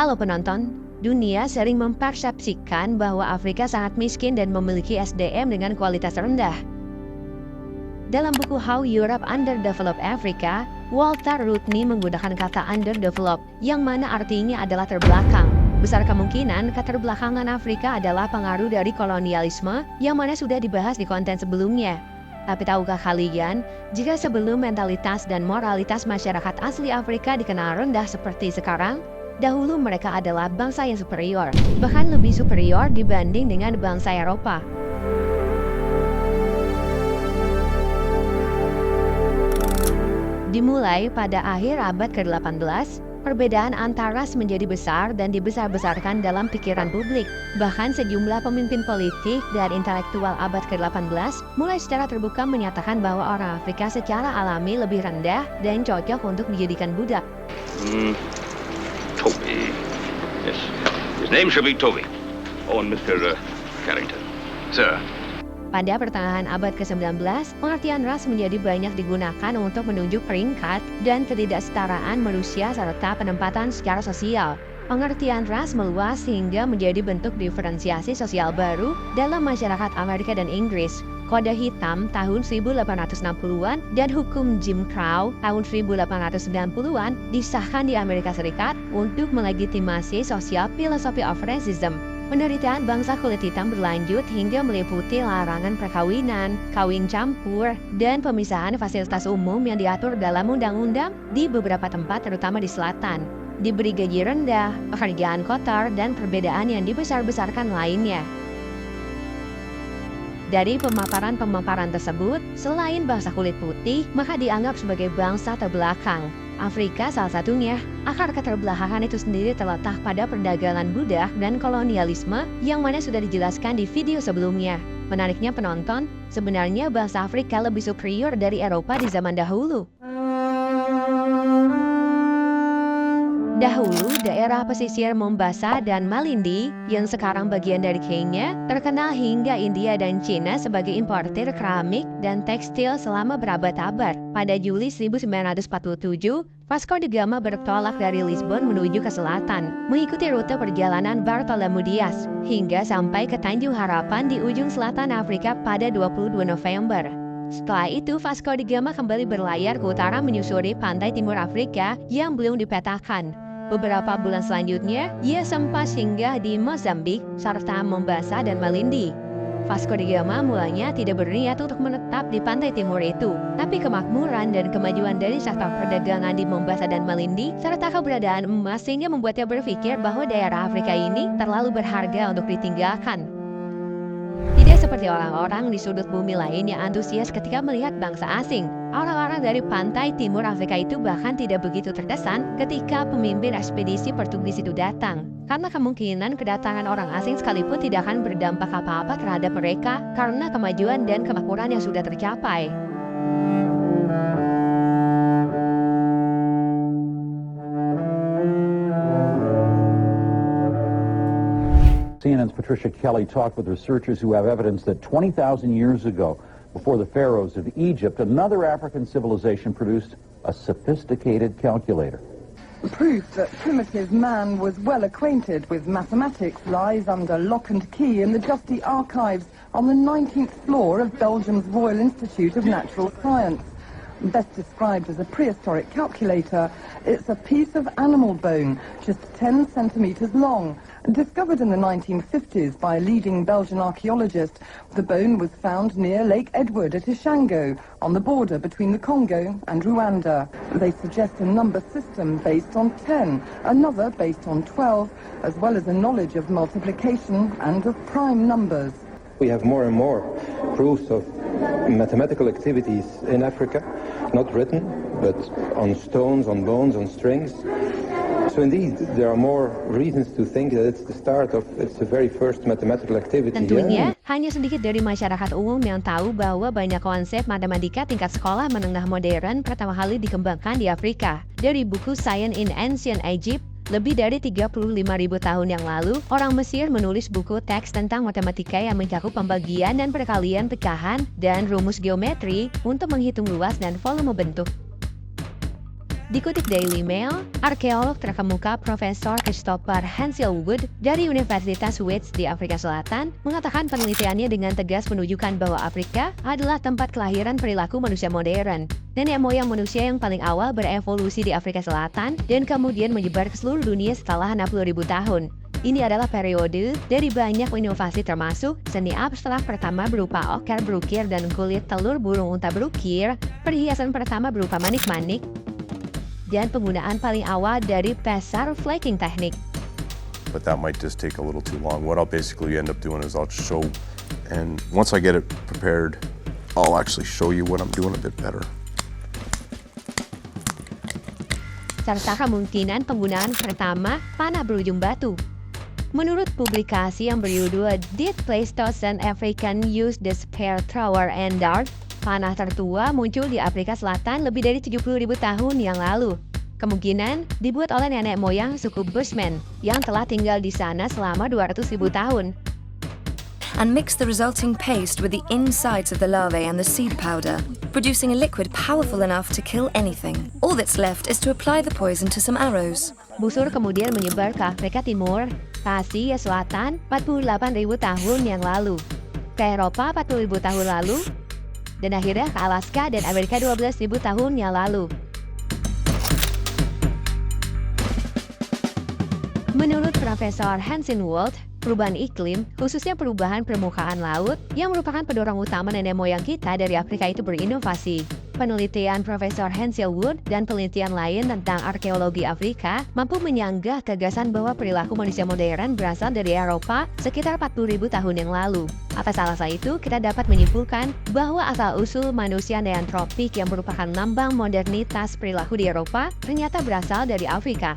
Halo penonton, dunia sering mempersepsikan bahwa Afrika sangat miskin dan memiliki SDM dengan kualitas rendah. Dalam buku How Europe Underdeveloped Africa, Walter Rodney menggunakan kata underdeveloped, yang mana artinya adalah terbelakang. Besar kemungkinan keterbelakangan Afrika adalah pengaruh dari kolonialisme, yang mana sudah dibahas di konten sebelumnya. Tapi tahukah kalian, jika sebelum mentalitas dan moralitas masyarakat asli Afrika dikenal rendah seperti sekarang, dahulu mereka adalah bangsa yang superior, bahkan lebih superior dibanding dengan bangsa Eropa. Dimulai pada akhir abad ke-18, perbedaan antar ras menjadi besar dan dibesar-besarkan dalam pikiran publik. Bahkan sejumlah pemimpin politik dan intelektual abad ke-18 mulai secara terbuka menyatakan bahwa orang Afrika secara alami lebih rendah dan cocok untuk dijadikan budak. Toby. Yes. His name should be Toby. Oh, and Mr. Carrington. Sir. Pada pertengahan abad ke-19, pengertian ras menjadi banyak digunakan untuk menunjuk peringkat dan ketidaksetaraan manusia serta penempatan secara sosial. Pengertian ras meluas hingga menjadi bentuk diferensiasi sosial baru dalam masyarakat Amerika dan Inggris. Kode hitam tahun 1860-an dan hukum Jim Crow tahun 1890-an disahkan di Amerika Serikat untuk melegitimasi sosial philosophy of racism. Penderitaan bangsa kulit hitam berlanjut hingga meliputi larangan perkawinan, kawin campur, dan pemisahan fasilitas umum yang diatur dalam undang-undang di beberapa tempat terutama di selatan. Diberi gaji rendah, pekerjaan kotor, dan perbedaan yang dibesar-besarkan lainnya. Dari pemaparan-pemaparan tersebut, selain bangsa kulit putih, maka dianggap sebagai bangsa terbelakang. Afrika salah satunya. Akar keterbelakangan itu sendiri terletak pada perdagangan budak dan kolonialisme yang mana sudah dijelaskan di video sebelumnya. Menariknya penonton, sebenarnya bangsa Afrika lebih superior dari Eropa di zaman dahulu. Dahulu, daerah pesisir Mombasa dan Malindi, yang sekarang bagian dari Kenya, terkenal hingga India dan Cina sebagai importir keramik dan tekstil selama berabad-abad. Pada Juli 1947, Vasco da Gama bertolak dari Lisbon menuju ke selatan, mengikuti rute perjalanan Bartolomeu Dias, hingga sampai ke Tanjung Harapan di ujung selatan Afrika pada 22 November. Setelah itu, Vasco da Gama kembali berlayar ke utara menyusuri pantai timur Afrika yang belum dipetakan. Beberapa bulan selanjutnya, ia sempat singgah di Mozambik, serta Mombasa dan Malindi. Vasco da Gama mulanya tidak berniat untuk menetap di pantai timur itu, tapi kemakmuran dan kemajuan dari sektor perdagangan di Mombasa dan Malindi, serta keberadaan emas sehingga membuatnya berpikir bahwa daerah Afrika ini terlalu berharga untuk ditinggalkan. Tidak seperti orang-orang di sudut bumi lain yang antusias ketika melihat bangsa asing. Orang-orang dari pantai timur Afrika itu bahkan tidak begitu terkesan ketika pemimpin ekspedisi Portugis itu datang. Karena kemungkinan kedatangan orang asing sekalipun tidak akan berdampak apa-apa terhadap mereka karena kemajuan dan kemakmuran yang sudah tercapai. CNN's Patricia Kelly talked with researchers who have evidence that 20,000 years ago, before the pharaohs of Egypt, another African civilization produced a sophisticated calculator. Proof that primitive man was well acquainted with mathematics lies under lock and key in the dusty archives on the 19th floor of Belgium's Royal Institute of Natural Science. Best described as a prehistoric calculator, it's a piece of animal bone, just 10 centimeters long. Discovered in the 1950s by a leading Belgian archaeologist, the bone was found near Lake Edward at Ishango, on the border between the Congo and Rwanda. They suggest a number system based on 10, another based on 12, as well as a knowledge of multiplication and of prime numbers. We have more and more proofs of mathematical activities in Africa, not written, but on stones, on bones, on strings. So indeed, there are more reasons to think that it's the very first mathematical activity. Tentunya, hanya sedikit dari masyarakat umum yang tahu bahwa banyak konsep matematika tingkat sekolah menengah modern pertama kali dikembangkan di Afrika. Dari buku Science in Ancient Egypt, lebih dari 35.000 tahun yang lalu, orang Mesir menulis buku teks tentang matematika yang mencakup pembagian dan perkalian pecahan dan rumus geometri untuk menghitung luas dan volume bentuk. Dikutip Daily Mail, arkeolog terkemuka Profesor Christopher Hansel-Wood dari Universitas Wits di Afrika Selatan mengatakan penelitiannya dengan tegas menunjukkan bahwa Afrika adalah tempat kelahiran perilaku manusia modern. Nenek moyang manusia yang paling awal berevolusi di Afrika Selatan dan kemudian menyebar ke seluruh dunia setelah 60.000 tahun. Ini adalah periode dari banyak inovasi termasuk seni abstrak pertama berupa okar berukir dan kulit telur burung unta berukir, perhiasan pertama berupa manik-manik, dan penggunaan paling awal dari pesar flaking teknik. But that might just take a little too long. What I'll basically end up doing is I'll show, and once I get it prepared, I'll actually show you what I'm doing a bit better. Serta kemungkinan penggunaan pertama panah berujung batu. Menurut publikasi yang berjudul Did Pleistocene African Use the Spear Thrower and Dart? Panah tertua muncul di Afrika Selatan lebih dari 70.000 tahun yang lalu. Kemungkinan dibuat oleh nenek moyang suku Bushmen yang telah tinggal di sana selama 200.000 tahun. And mix the resulting paste with the insides of the larvae and the seed powder, producing a liquid powerful enough to kill anything. All that's left is to apply the poison to some arrows. Busur kemudian menyebar ke Afrika Timur, ke Asia Selatan 48.000 tahun yang lalu, ke Eropa 40.000 tahun lalu, dan akhirnya ke Alaska dan Amerika 12.000 tahun yang lalu. Menurut Profesor Hansel-Wood, perubahan iklim, khususnya perubahan permukaan laut, yang merupakan pendorong utama nenek moyang kita dari Afrika itu berinovasi. Penelitian Profesor Hansel-Wood dan penelitian lain tentang arkeologi Afrika mampu menyanggah gagasan bahwa perilaku manusia modern berasal dari Eropa sekitar 40.000 tahun yang lalu. Atas alasan itu, kita dapat menyimpulkan bahwa asal-usul manusia neantropik yang merupakan lambang modernitas perilaku di Eropa ternyata berasal dari Afrika.